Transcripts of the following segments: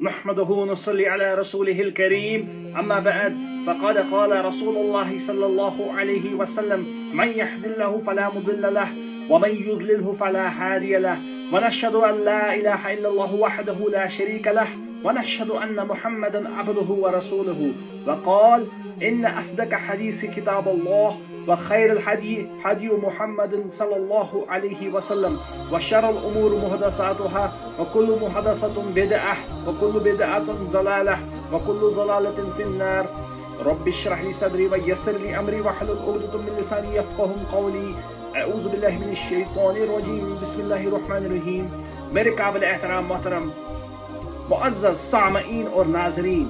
نحمده ونصلي على رسوله الكريم أما بعد فقد قال رسول الله صلى الله عليه وسلم من يهد الله فلا مضل له ومن يضلله فلا هادي له ونشهد أن لا إله إلا الله وحده لا شريك له ونشهد أن محمدا عبده ورسوله وقال إن أصدق حديث كتاب الله وخير الهدي هدي محمد صلى الله عليه وسلم وشر الأمور محدثاتها وكل محدثة بدعة وكل بدعة ضلالة وكل ضلالة في النار رب اشرح لي صدري ويسر لي أمري واحلل عقدة من لساني يفقهوا قولي اعوذ باللہ من الشیطان الرجیم بسم اللہ الرحمن الرحیم. میرے قابل احترام محترم معزز سامعین اور ناظرین،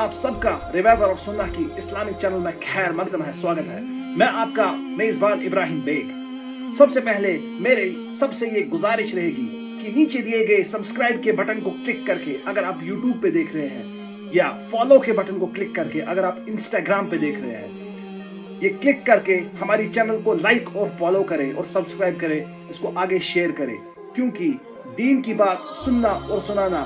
آپ سب کا ریوائیور آف سنہ کی اسلامک چینل میں خیر مقدم ہے، سواگت ہے. میں آپ کا میزبان ابراہیم بیگ. سب سے پہلے میرے سب سے یہ گزارش رہے گی کہ نیچے دیے گئے سبسکرائب کے بٹن کو کلک کر کے اگر آپ یوٹیوب پہ دیکھ رہے ہیں، یا فالو کے بٹن کو کلک کر کے اگر آپ انسٹاگرام پہ دیکھ رہے ہیں، یہ کلک کر کے ہماری چینل کو لائک اور فالو کریں اور سبسکرائب کریں، اس کو آگے شیئر کریں، کیونکہ دین کی بات سننا اور سنانا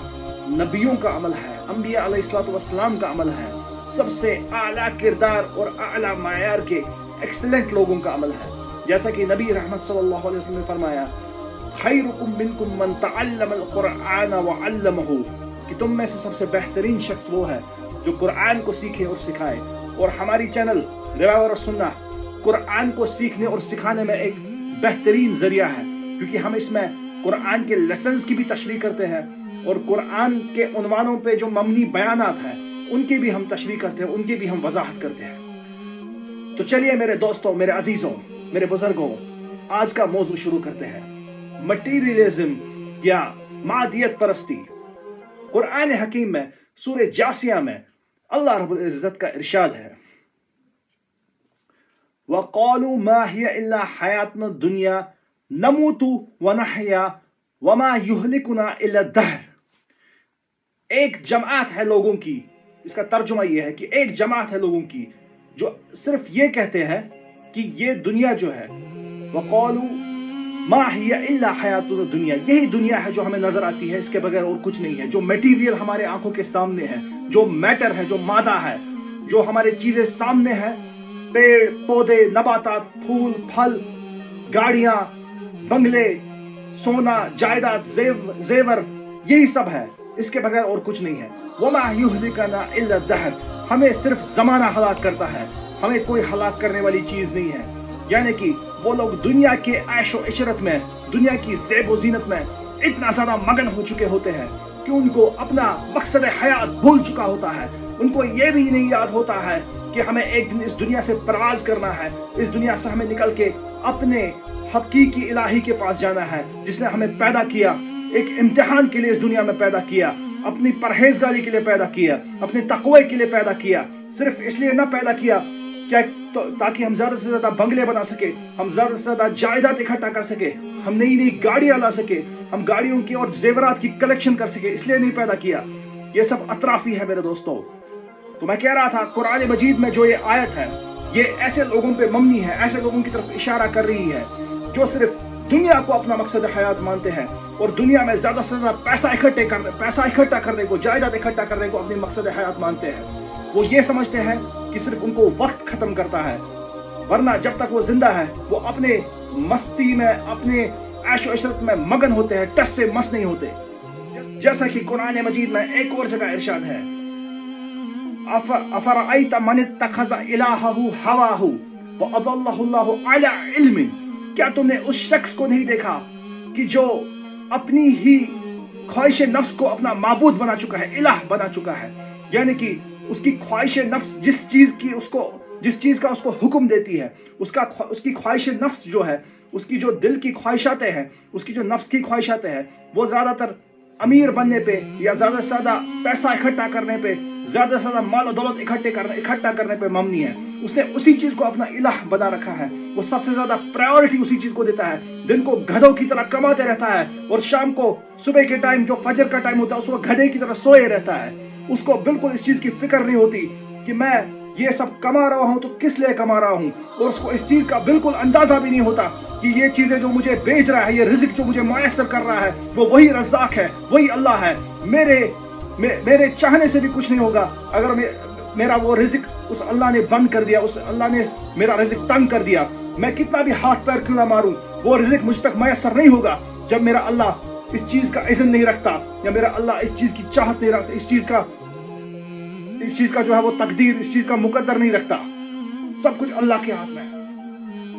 نبیوں کا عمل ہے، انبیاء علیہ الصلوۃ والسلام کا عمل ہے، سب سے اعلیٰ کردار اور اعلیٰ معیار کے ایکسلنٹ لوگوں کا عمل ہے. جیسا کہ نبی رحمت صلی اللہ علیہ وسلم نے فرمایا خیرکم منکم من تعلم القرآن وعلمہ، کہ تم میں سے سب سے بہترین شخص وہ ہے جو قرآن کو سیکھے اور سکھائے. اور ہماری چینل ریوائیور آف سنہ قرآن کو سیکھنے اور سکھانے میں ایک بہترین ذریعہ ہے، کیونکہ ہم اس میں قرآن کے لیسنز کی بھی تشریح کرتے ہیں اور قرآن کے عنوانوں پہ جو مبنی بیانات ہیں ان کی بھی ہم تشریح کرتے ہیں، ان کی بھی ہم وضاحت کرتے ہیں. تو چلیے میرے دوستوں، میرے عزیزوں، میرے بزرگوں، آج کا موضوع شروع کرتے ہیں. مٹیریلزم یا مادیت پرستی. قرآن حکیم میں سورہ جاسیہ میں اللہ رب العزت کا ارشاد ہے وَقَالُوا مَا هِيَ إِلَّا حَيَاتُنَا الدُّنْيَا نَمُوتُ وَنَحْيَا وَمَا يُهْلِكُنَا إِلَّا الدَّهْرُ. ایک جماعت ہے لوگوں کی، اس کا ترجمہ یہ ہے کہ ایک جماعت ہے لوگوں کی جو صرف یہ کہتے ہیں کہ یہ دنیا جو ہے وَقَالُوا مَا هِيَ إِلَّا حَيَاتُنَا الدُّنْيَا، یہی دنیا ہے جو ہمیں نظر آتی ہے، اس کے بغیر اور کچھ نہیں ہے. جو میٹیریل ہمارے آنکھوں کے سامنے ہے، جو میٹر ہے، جو مادہ ہے، جو ہمارے چیزیں سامنے ہیں، پیڑ پودے، نباتات، پھول پھل، گاڑیاں، بنگلے، سونا، جائیداد، زیور، یہی سب ہے، اس کے بغیر اور کچھ نہیں ہے. وَمَا يُهْلِكَنَا إِلَّا الدَّهْرُ، ہمیں صرف زمانہ ہلاک کرتا ہے، ہمیں کوئی ہلاک کرنے والی چیز نہیں ہے. یعنی کہ وہ لوگ دنیا کے عیش و عشرت میں، دنیا کی زیب و زینت میں اتنا زیادہ مگن ہو چکے ہوتے ہیں کہ ان کو اپنا مقصد حیات بھول چکا ہوتا ہے. ان کو یہ بھی نہیں یاد ہوتا ہے کہ ہمیں ایک دن اس دنیا سے پرواز کرنا ہے، اس دنیا سے ہمیں نکل کے اپنے حقیقی الہی کے پاس جانا ہے، جس نے ہمیں پیدا کیا، ایک امتحان کے لیے اس دنیا میں پیدا کیا، اپنی پرہیزگاری کے لیے پیدا کیا، اپنے تقوی کے لیے پیدا کیا. صرف اس لیے نہ پیدا کیا کیا تاکہ ہم زیادہ سے زیادہ بنگلے بنا سکے، ہم زیادہ سے زیادہ جائیداد اکٹھا کر سکے، ہم نئی نئی گاڑیاں لا سکے، ہم گاڑیوں کی اور زیورات کی کلیکشن کر سکے، اس لیے نہیں پیدا کیا. یہ سب اطرافی ہے میرے دوستوں. تو میں کہہ رہا تھا قرآن مجید میں جو یہ آیت ہے یہ ایسے لوگوں پہ مبنی ہے، ایسے لوگوں کی طرف اشارہ کر رہی ہے جو صرف دنیا کو اپنا مقصد حیات مانتے ہیں اور دنیا میں زیادہ سے زیادہ پیسہ اکٹھا کرنے کو، جائیداد اکٹھا کرنے کو اپنی مقصد حیات مانتے ہیں. وہ یہ سمجھتے ہیں کہ صرف ان کو وقت ختم کرتا ہے، ورنہ جب تک وہ زندہ ہے وہ اپنے مستی میں، اپنے عیش و عشرت میں مگن ہوتے ہیں، ٹس سے مس نہیں ہوتے. جیسا کہ قرآن مجید میں ایک اور جگہ ارشاد ہے افرأیت من اتخذ الہہ ہواہ واضلہ اللہ علی علم، کیا تم نے اس شخص کو نہیں دیکھا کہ جو اپنی ہی خواہش نفس کو اپنا معبود بنا چکا ہے، الہ بنا چکا ہے. یعنی کہ اس کی خواہش نفس جس چیز کا اس کو حکم دیتی ہے، اس کی خواہش نفس جو ہے، اس کی جو دل کی خواہشاتیں ہیں، اس کی جو نفس کی خواہشاتیں ہیں، وہ زیادہ تر امیر بننے پہ یا زیادہ سے زیادہ پیسہ اکٹھا کرنے پہ، زیادہ سے زیادہ مال و دولت اکٹھا کرنے پہ مبنی ہے. اس نے اسی چیز کو اپنا الہ بنا رکھا ہے، وہ سب سے زیادہ پرائیورٹی اسی چیز کو دیتا ہے. دن کو گدھوں کی طرح کماتے رہتا ہے اور شام کو صبح کے ٹائم جو فجر کا ٹائم ہوتا ہے اس کو گدھے کی طرح سوئے رہتا ہے. اس کو بالکل اس چیز کی فکر نہیں ہوتی کہ میں یہ سب کما رہا ہوں تو کس لیے کما رہا ہوں، اور اس کو اس چیز کا بالکل اندازہ بھی نہیں ہوتا کہ یہ چیزیں جو مجھے بیچ رہا ہے، یہ رزق جو مجھے میسر کر رہا ہے، وہ وہی رزاق ہے، وہی اللہ ہے. میرے میرے چاہنے سے بھی کچھ نہیں ہوگا اگر میرا وہ رزق اس اللہ نے بند کر دیا, اس اللہ نے میرا رزق تنگ کر دیا. میں کتنا بھی ہاتھ پیر کیوں نہ ماروں, وہ رزق مجھ تک میسر نہیں ہوگا جب میرا اللہ اس چیز کا اذن نہیں رکھتا, یا میرا اللہ اس چیز کی چاہت نہیں رکھتا, اس چیز کا جو ہے وہ تقدیر, اس چیز کا مقدر نہیں رکھتا. سب کچھ اللہ کے ہاتھ میں ہے.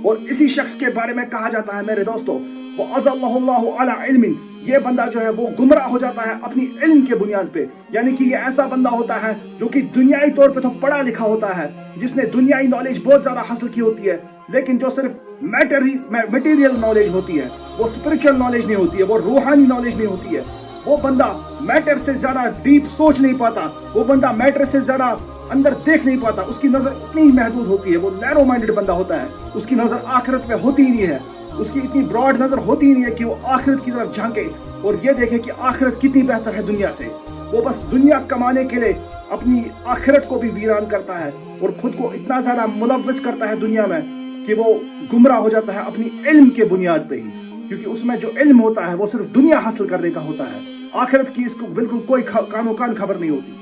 اور اسی شخص کے بارے میں کہا جاتا ہے میرے دوستو, وَأَضَلَّهُ اللَّهُ عَلَىٰ عِلْمٍ, یہ بندہ جو ہے وہ گمراہ ہو جاتا ہے اپنی علم کے بنیاد پہ. یعنی کہ یہ ایسا بندہ ہوتا ہے جو کہ دنیائی طور پہ تو پڑھا لکھا ہوتا ہے, جس نے دنیائی نالج بہت زیادہ حاصل کی ہوتی ہے, لیکن جو صرف میٹیریل نالج ہوتی ہے, وہ اسپرچل نالج نہیں ہوتی ہے, وہ روحانی نالج نہیں ہوتی ہے. وہ بندہ میٹر سے زیادہ ڈیپ سوچ نہیں پاتا, وہ بندہ میٹر سے زیادہ اندر دیکھ نہیں پاتا, اس کی نظر اتنی ہی محدود ہوتی ہے. وہ نیرو مائنڈڈ بندہ ہوتا ہے, اس کی نظر آخرت پہ ہوتی ہی نہیں ہے, اس کی اتنی براڈ نظر ہوتی ہی نہیں ہے کہ وہ آخرت کی طرف جھانکے اور یہ دیکھے کہ آخرت کتنی بہتر ہے دنیا سے. وہ بس دنیا کمانے کے لیے اپنی آخرت کو بھی ویران کرتا ہے اور خود کو اتنا زیادہ ملوث کرتا ہے دنیا میں کہ وہ گمراہ ہو جاتا ہے اپنی علم کے بنیاد پہ ہی, کیونکہ اس میں جو علم ہوتا ہے وہ صرف دنیا حاصل کرنے کا ہوتا ہے, آخرت کی اس کو بالکل کوئی کان و کان خبر نہیں ہوتی.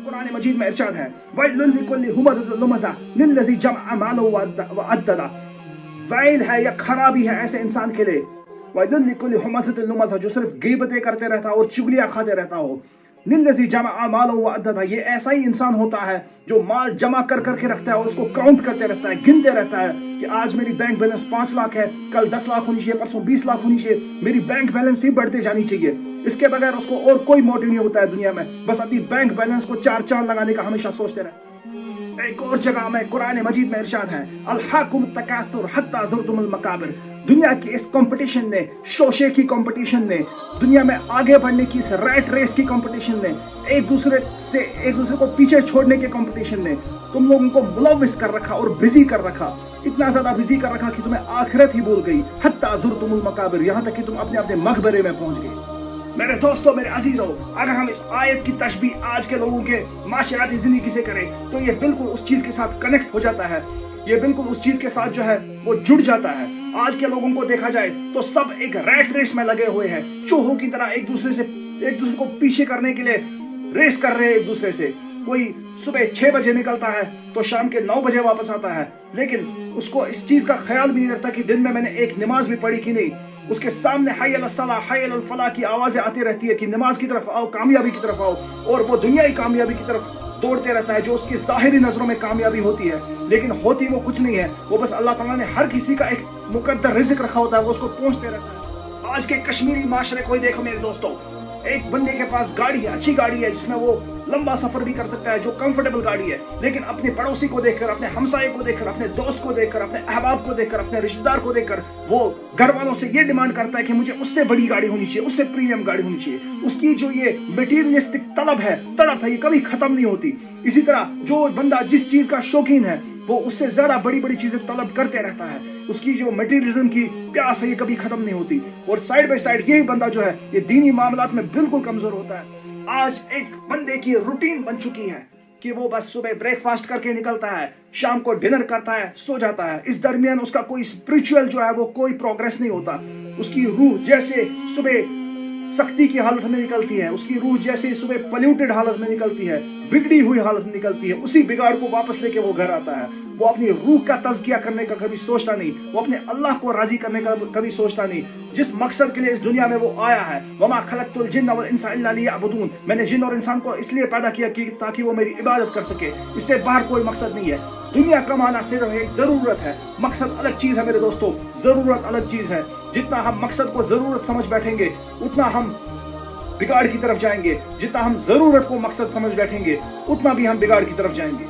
قرآن مجید میں ارشاد ہے, وَيْلٌ لِكُلِّ هُمَزَةٍ لُمَزَةٍ لِلَّذِي جَمَعَ مَالًا وَعَدَّدَهُ, ویل ہے یا خرابی ہے ایسے انسان کے لیے, وَيْلٌ لِكُلِّ هُمَزَةٍ لُمَزَةٍ, جو صرف غیبتیں کرتے رہتا اور چگلیاں کھاتے رہتا ہو. لِلَّذِي جَمَعَ مَالًا وَعَدَّدَهُ, یہ ایسا ہی انسان ہوتا ہے جو مال جمع کر کے رکھتا ہے اور اس کو کاؤنٹ کرتے رہتا ہے, گنتے رہتا ہے کہ آج میری بینک بیلنس 5 لاکھ ہے, کل 10 لاکھ ہونی چاہیے, پرسوں 20 لاکھ ہونی چاہیے. میری بینک بیلنس ہی بڑھتے جانی چاہیے. اس کے بغیر اس کو اور کوئی موٹیو نہیں ہوتا ہے دنیا میں, بس اپنی بینک بیلنس کو 4 چاند لگانے کا ہمیشہ سوچتے رہے. ایک اور جگہ میں قرآن مجید میں ارشاد ہے, الحاکم التکاثر حتی زرتم المقابر, دنیا کی اس کمپٹیشن نے, شوشے کی کمپٹیشن نے, دنیا میں آگے بڑھنے کی اس ریٹ ریس کی کمپٹیشن نے, ایک دوسرے کو پیچھے چھوڑنے کے کمپٹیشن نے تم لوگوں کو ملوث کر رکھا اور بزی کر رکھا, اتنا زیادہ بزی کر رکھا کہ تمہیں آخرت ہی بھول گئی. حتی زرتم المقابر, یہاں تک کہ تم اپنے مقبرے میں پہنچ گئے. میرے دوستو, میرے عزیزو, اگر ہم اس آیت کی تشبیہ آج کے لوگوں کے معاشرتی زندگی سے کریں تو یہ بالکل اس چیز کے ساتھ کنیکٹ ہو جاتا ہے, یہ بالکل اس چیز کے ساتھ جو ہے وہ جڑ جاتا ہے. آج کے لوگوں کو دیکھا جائے تو سب ایک ریٹ ریس میں لگے ہوئے ہیں, چوہوں کی طرح ایک دوسرے کو پیچھے کرنے کے لیے ریس کر رہے ہیں ایک دوسرے سے. کوئی صبح 6 بجے نکلتا ہے تو شام کے 9 بجے واپس آتا ہے, لیکن اس کو اس چیز کا خیال بھی نہیں رکھتا کہ دن میں نے ایک نماز بھی پڑھی کہ نہیں. اس کے سامنے حی علی الصلاۃ حی علی الفلاح کی آوازیں آتی رہتی ہے کہ نماز کی طرف آؤ, کامیابی کی طرف آؤ, اور وہ دنیائی کامیابی کی طرف دوڑتے رہتا ہے جو اس کی ظاہری نظروں میں کامیابی ہوتی ہے, لیکن ہوتی وہ کچھ نہیں ہے. وہ بس اللہ تعالیٰ نے ہر کسی کا ایک مقدر رزق رکھا ہوتا ہے, وہ اس کو پہنچتے رہتا ہے. آج کے کشمیری معاشرے کو ہی دیکھو میرے دوستو, ایک بندے کے پاس گاڑی ہے, اچھی گاڑی ہے, جس میں وہ لمبا سفر بھی کر سکتا ہے, جو کمفرٹیبل گاڑی ہے, لیکن اپنے پڑوسی کو دیکھ کر, اپنے ہمسائے کو دیکھ کر, اپنے دوست کو دیکھ کر, اپنے احباب کو دیکھ کر, اپنے رشتہ دار کو دیکھ کر وہ گھر والوں سے یہ ڈیمانڈ کرتا ہے کہ مجھے اس سے بڑی گاڑی ہونی چاہیے, اس سے پریمیم گاڑی ہونی چاہیے. اس کی جو یہ میٹیریلسٹک طلب ہے, تڑپ ہے, یہ کبھی ختم نہیں ہوتی. اسی طرح جو بندہ جس چیز کا شوقین ہے وہ اس سے زیادہ بڑی بڑی چیزیں طلب کرتے رہتا ہے. اس کی جو میٹیریلزم کی پیاس ہے یہ کبھی ختم نہیں ہوتی. اور سائیڈ بائی سائیڈ یہی بندہ جو ہے یہ دینی معاملات میں بالکل کمزور ہوتا ہے. آج ایک بندے کی روٹین بن چکی ہے کہ وہ بس صبح بریک فاسٹ کر کے نکلتا ہے, شام کو ڈنر کرتا ہے, سو جاتا ہے. اس درمیان اس کا کوئی اسپرچل جو ہے وہ کوئی پروگریس نہیں ہوتا. اس کی روح جیسے صبح سختی کی حالت میں نکلتی ہے, اس کی روح جیسے صبح پلیوٹڈ حالت میں نکلتی ہے, بگڑی ہوئی حالت میں نکلتی ہے, اسی بگاڑ کو واپس لے کے وہ گھر آتا ہے. وہ اپنی روح کا تزکیہ کرنے کا کبھی سوچتا نہیں, وہ اپنے اللہ کو راضی کرنے کا کبھی سوچتا نہیں. جس مقصد کے لیے اس دنیا میں وہ آیا ہے, وما خلقت الجن والانس الا لیعبدون, میں نے جن اور انسان کو اس لیے پیدا کیا کہ تاکہ وہ میری عبادت کر سکے, اس سے باہر کوئی مقصد نہیں ہے. دنیا کمانا صرف ایک ضرورت ہے, مقصد الگ چیز ہے میرے دوستو, ضرورت الگ چیز ہے. جتنا ہم مقصد کو ضرورت سمجھ بیٹھیں گے اتنا ہم بگاڑ کی طرف جائیں گے, جتنا ہم ضرورت کو مقصد سمجھ بیٹھیں گے اتنا بھی ہم بگاڑ کی طرف جائیں گے.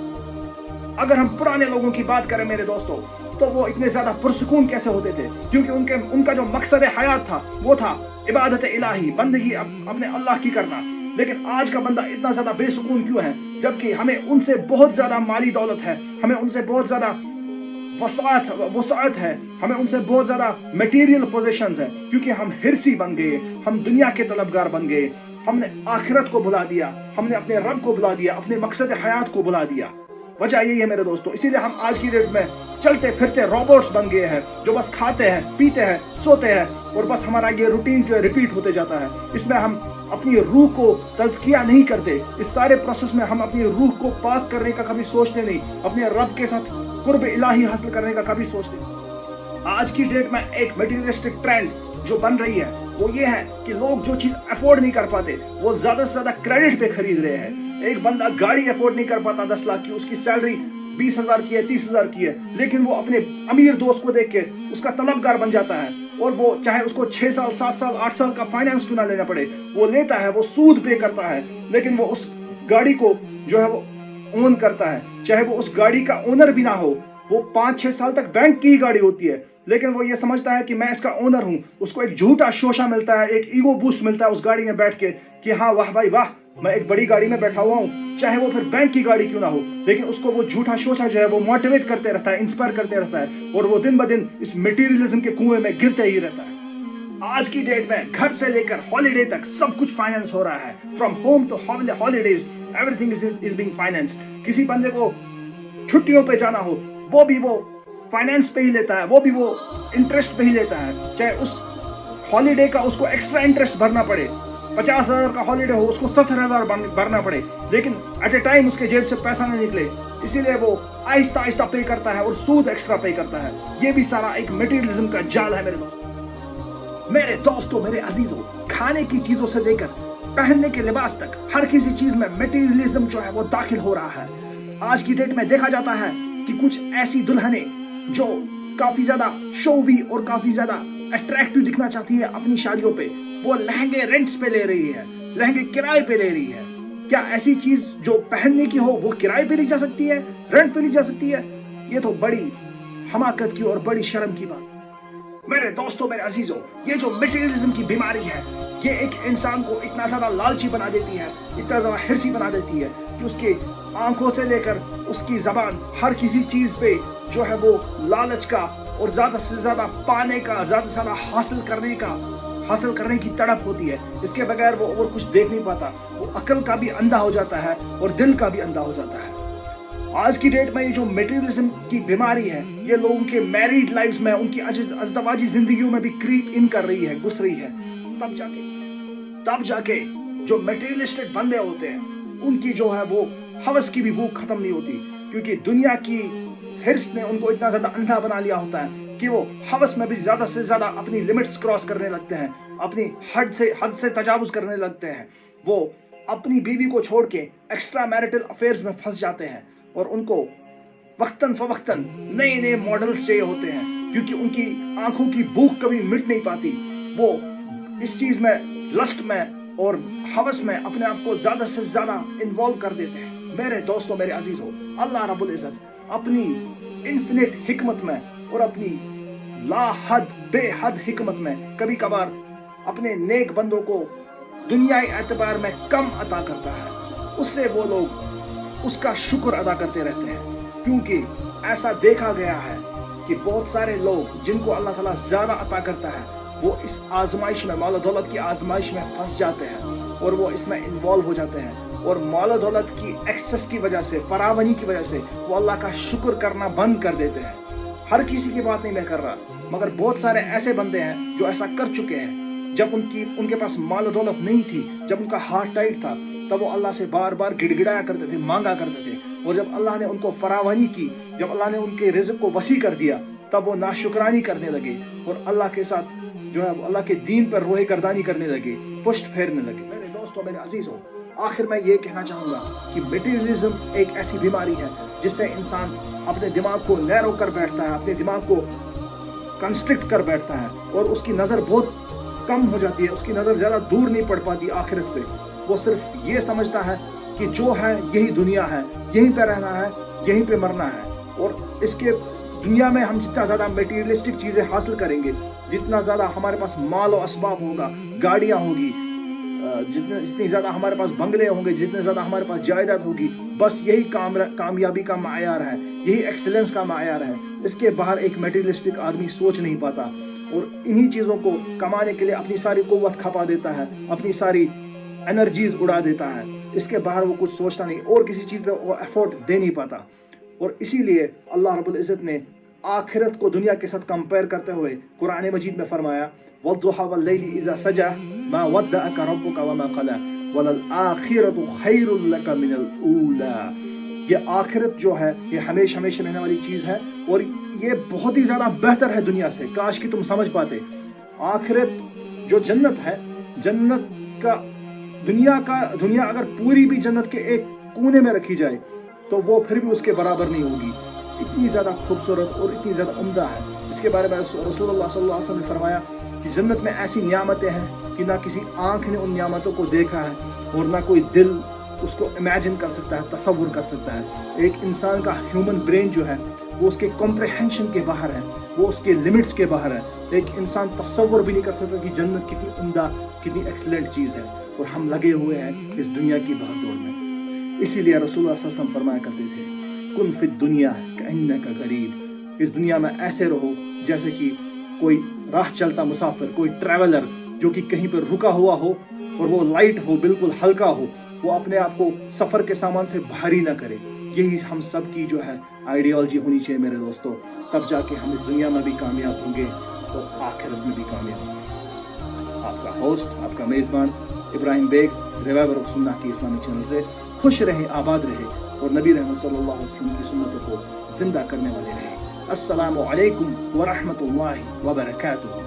اگر ہم پرانے لوگوں کی بات کریں میرے دوستو تو وہ اتنے زیادہ پرسکون کیسے ہوتے تھے, کیونکہ ان کا جو مقصد حیات تھا وہ تھا عبادت الہی, بندگی اپنے اللہ کی کرنا. لیکن آج کا بندہ اتنا زیادہ بے سکون کیوں ہے, جبکہ ہمیں ان سے بہت زیادہ مالی دولت ہے, ہمیں ان سے بہت زیادہ وسعت ہے, ہمیں ان سے بہت زیادہ میٹیریل پوزیشنز ہیں, کیونکہ ہم ہرسی بن گئے, ہم دنیا کے طلبگار بن گئے, ہم نے آخرت کو بلا دیا, ہم نے اپنے رب کو بلا دیا, اپنے مقصد حیات کو بلا دیا. وجہ یہی ہے میرے دوستو, اسی لیے ہم آج کی ڈیٹ میں چلتے پھرتے روبوٹس بن گئے ہیں جو بس کھاتے ہیں, پیتے ہیں, سوتے ہیں اور بس ہمارا یہ روٹین جو ہے ریپیٹ ہوتے جاتا ہے. اس میں ہم اپنی روح کو تزکیہ نہیں کرتے. اس سارے پروسیس میں ہم اپنی روح کو پاک کرنے کا کبھی سوچتے نہیں, اپنے رب کے ساتھ قرب الہی حاصل کرنے کا کبھی سوچتے نہیں. آج کی ڈیٹ میں ایک میٹیریلسٹک ٹرینڈ جو بن رہی ہے وہ یہ ہے کہ لوگ جو چیز افورڈ نہیں کر پاتے وہ زیادہ سے زیادہ کریڈٹ پہ خرید رہے ہیں. ایک بندہ گاڑی افورڈ نہیں کر پاتا 10 لاکھ کی, اس کی سیلری 20,000 کی ہے, 30,000 کی ہے, لیکن وہ اپنے امیر دوست کو دیکھ کے اس کا طلبگار بن جاتا ہے, اور وہ چاہے اس کو 6 سال 7 سال 8 سال کا فائنانس کیوں نہ لینا پڑے وہ لیتا ہے, وہ سود پے کرتا ہے, لیکن وہ اس گاڑی کو جو ہے وہ اون کرتا ہے, چاہے وہ اس گاڑی کا اونر بھی نہ ہو. وہ 5-6 سال تک بینک کی گاڑی ہوتی ہے, لیکن وہ یہ سمجھتا ہے کہ میں اس کا اونر ہوں. اس کو ایک جھوٹا شوشہ ملتا ہے, ایک ایگو بوسٹ ملتا ہے اس گاڑی میں بیٹھ کے کہ ہاں واہ بھائی واہ, میں ایک بڑی گاڑی میں بیٹھا ہوا ہوں, چاہے وہ پھر بینک کی گاڑی کیوں نہ ہو. لیکن اس کو وہ جھوٹا شوشہ جو ہے وہ موٹیویٹ کرتے رہتا ہے, انسپائر کرتے رہتا ہے, اور وہ دن بدن اس میٹیریلزم کے کنویں میں گرتے ہی رہتا ہے. آج کی ڈیٹ میں گھر سے لے کر ہالیڈے تک سب کچھ فائنانس ہو رہا ہے. From home to holidays everything is being finance. کسی بندے کو چھٹیوں پہ جانا ہو وہ بھی وہ فائنانس پہ ہی لیتا ہے, وہ بھی وہ انٹرسٹ پہ ہی لیتا ہے, چاہے اس ہالیڈے کا اس کو ایکسٹرا انٹرسٹ بھرنا پڑے. 50,000 کا ہالیڈے ہو اس کو 70,000 بھرنا پڑے, لیکن ایٹ اے ٹائم اس کے جیب سے پیسہ نہ نکلے, اسی لیے وہ آہستہ آہستہ پے کرتا ہے اور سود ایکسٹرا پے کرتا ہے. یہ بھی سارا ایک میٹیریلزم کا جال ہے میرے دوستوں, میرے عزیزوں. کھانے کی چیزوں سے لے کر پہننے کے لباس تک ہر کسی چیز میں میٹیریلزم جو ہے وہ داخل ہو رہا ہے. آج کی ڈیٹ میں دیکھا جاتا ہے کہ کچھ ایسی دلہنیں جو کافی زیادہ شووی اور کافی زیادہ اٹریکٹیو دکھنا چاہتی ہے اپنی شادیوں پہ, وہ لہنگے رینٹس پہ لے رہی ہے, لہنگے کرائے پہ لے رہی ہے. کیا ایسی چیز جو پہننے کی ہو وہ کرائے پہ لی جا سکتی ہے, رینٹ پہ لی جا سکتی ہے؟ یہ تو بڑی حماقت کی اور بڑی شرم کی بات. میرے دوستوں, میرے عزیزوں, یہ جو میٹیریلزم کی بیماری ہے یہ ایک انسان کو اتنا زیادہ لالچی بنا دیتی ہے, اتنا زیادہ ہرسی بنا دیتی ہے کہ اس کے آنکھوں سے لے کر اس کی زبان ہر کسی چیز پہ جو ہے وہ لالچ کا اور زیادہ سے زیادہ پانے کا, زیادہ سے زیادہ حاصل کرنے کی تڑپ ہوتی ہے. اس کے بغیر وہ اور کچھ دیکھ نہیں پاتا. وہ عقل کا بھی اندھا ہو جاتا ہے اور دل کا بھی اندھا ہو جاتا ہے. آج کی ڈیٹ میں یہ جو میٹیریلزم کی بیماری ہے یہ لوگوں کے میریڈ لائفز میں, ان کی ازدواجی زندگیوں میں بھی کریپ ان کر رہی ہے, گھس رہی ہے. تب جا کے جو میٹیریلسٹک بندے ہوتے ہیں ان کی جو ہے وہ ہوس کی بھی بھوک ختم نہیں ہوتی, کیونکہ دنیا کی ہرس نے ان کو اتنا زیادہ اندھا بنا لیا ہوتا ہے کہ وہ ہوس میں بھی زیادہ سے زیادہ اپنی لمٹس کراس کرنے لگتے ہیں, اپنی حد سے تجاوز کرنے لگتے ہیں. وہ اپنی بیوی کو چھوڑ کے ایکسٹرا میرٹل افیئرز میں پھنس جاتے ہیں, اور ان کو وقتاً فوقتاً نئے ماڈلز چاہیے ہوتے ہیں, کیونکہ ان کی آنکھوں کی بھوک کبھی مٹ نہیں پاتی. وہ اس چیز میں, لسٹ میں اور ہوس میں اپنے آپ کو زیادہ سے زیادہ انوالو کر دیتے ہیں. میرے دوستوں, میرے عزیزوں, اللہ رب العزت اپنی انفینٹ حکمت میں اور اپنی لا حد بے حد حکمت میں کبھی کبھار اپنے نیک بندوں کو دنیائی اعتبار میں کم عطا کرتا ہے. اس سے وہ لوگ اس کا شکر ادا کرتے رہتے ہیں, کیونکہ ایسا دیکھا گیا ہے کہ بہت سارے لوگ جن کو اللہ تعالیٰ زیادہ عطا کرتا ہے وہ اس آزمائش میں, مال و دولت کی آزمائش میں پھنس جاتے ہیں اور وہ اس میں انوالو ہو جاتے ہیں, اور مال و دولت کی ایکسس کی وجہ سے, فراوانی کی وجہ سے وہ اللہ کا شکر کرنا بند کر دیتے ہیں. ہر کسی کی بات نہیں میں کر رہا, مگر بہت سارے ایسے بندے ہیں جو ایسا کر چکے ہیں. جب ان کے پاس مال و دولت نہیں تھی, جب ان کا ہارٹ ٹائٹ تھا, تب وہ اللہ سے بار بار گڑ گڑایا کرتے تھے, مانگا کرتے تھے, اور جب اللہ نے ان کو فراوانی کی, جب اللہ نے ان کے رزق کو وسیع کر دیا, تب وہ ناشکرانی کرنے لگے اور اللہ کے ساتھ جو ہے اللہ کے دین پر روح گردانی کرنے لگے, پشت پھیرنے لگے. میرے دوستوں, میرے عزیزوں, آخر میں یہ کہنا چاہوں گا کہ میٹیریلزم ایک ایسی بیماری ہے جس سے انسان اپنے دماغ کو نیرو کر بیٹھتا ہے, اپنے دماغ کو کنسٹرکٹ کر بیٹھتا ہے, اور اس کی نظر بہت کم ہو جاتی ہے, اس کی نظر زیادہ دور نہیں پڑ پاتی آخرت پہ. وہ صرف یہ سمجھتا ہے کہ جو ہے یہی دنیا ہے, یہیں پہ رہنا ہے, یہیں پہ مرنا ہے, اور اس کے دنیا میں ہم جتنا زیادہ میٹیریلسٹک چیزیں حاصل کریں گے, جتنا زیادہ ہمارے پاس مال و اسباب ہوگا, گاڑیاں ہوگی, جتنی زیادہ ہمارے پاس بنگلے ہوں گے, جتنے زیادہ ہمارے پاس جائیداد ہوگی, بس یہی کامیابی کا معیار ہے, یہی ایکسلنس کا معیار ہے. اس کے باہر ایک میٹیریلسٹک آدمی سوچ نہیں پاتا, اور انہی چیزوں کو کمانے کے لیے اپنی ساری قوت کھپا دیتا ہے, اپنی ساری انرجیز اڑا دیتا ہے. اس کے باہر وہ کچھ سوچتا نہیں, اور کسی چیز پہ وہ ایفورٹ دے نہیں پاتا. اور اسی لیے اللہ رب العزت نے آخرت کو دنیا کے ساتھ کمپیئر کرتے ہوئے قرآن مجید میں فرمایا, والضحى والليل إذا سجى ما ودعك ربك وما قلى وللآخرة خير لك من الأولى. یہ آخرت جو ہے یہ ہمیشہ ہمیشہ رہنے والی چیز ہے اور یہ بہت ہی زیادہ بہتر ہے دنیا سے. کاش کہ تم سمجھ پاتے. آخرت جو جنت ہے، جنت کا دنیا اگر پوری بھی جنت کے ایک کونے میں رکھی جائے تو وہ پھر بھی اس کے برابر نہیں ہوگی. اتنی زیادہ خوبصورت اور اتنی زیادہ عمدہ ہے. اس کے بارے میں رسول اللہ صلی اللہ علیہ وسلم نے فرمایا کہ جنت میں ایسی نعمتیں ہیں کہ نہ کسی آنکھ نے ان نعمتوں کو دیکھا ہے اور نہ کوئی دل اس کو امیجن کر سکتا ہے، تصور کر سکتا ہے. ایک انسان کا ہیومن برین جو ہے وہ اس کے کمپریہنشن کے باہر ہے، وہ اس کے لمٹس کے باہر ہے. ایک انسان تصور بھی نہیں کر سکتا کہ جنت کتنی عمدہ، کتنی ایکسلنٹ چیز ہے. اور ہم لگے ہوئے ہیں اس دنیا کی بھاگ دوڑ میں. اسی لیے رسول اللہ صلی اللہ علیہ وسلم فرمایا کرتے تھے کن فی الدنیا کأنک غریب. اس دنیا میں ایسے رہو جیسے کہ کوئی راہ چلتا مسافر، کوئی ٹریولر جو کہ کہیں پر رکا ہوا ہو اور وہ لائٹ ہو، بالکل ہلکا ہو، وہ اپنے آپ کو سفر کے سامان سے بھاری نہ کرے. یہی ہم سب کی جو ہے آئیڈیالوجی ہونی چاہیے میرے دوستو. تب جا کے ہم اس دنیا میں بھی کامیاب ہوں گے اور آخرت میں بھی کامیاب ہوں گے. آپ کا ہوسٹ، آپ کا میزبان ابراہیم بیگ، ریوائور آف سنہ کی اسلامی چینل سے. خوش رہے، آباد رہے اور نبی رحمت صلی اللہ علیہ وسلم کی سنتوں کو زندہ کرنے والے رہے. السلام علیکم ورحمۃ اللہ وبرکاتہ.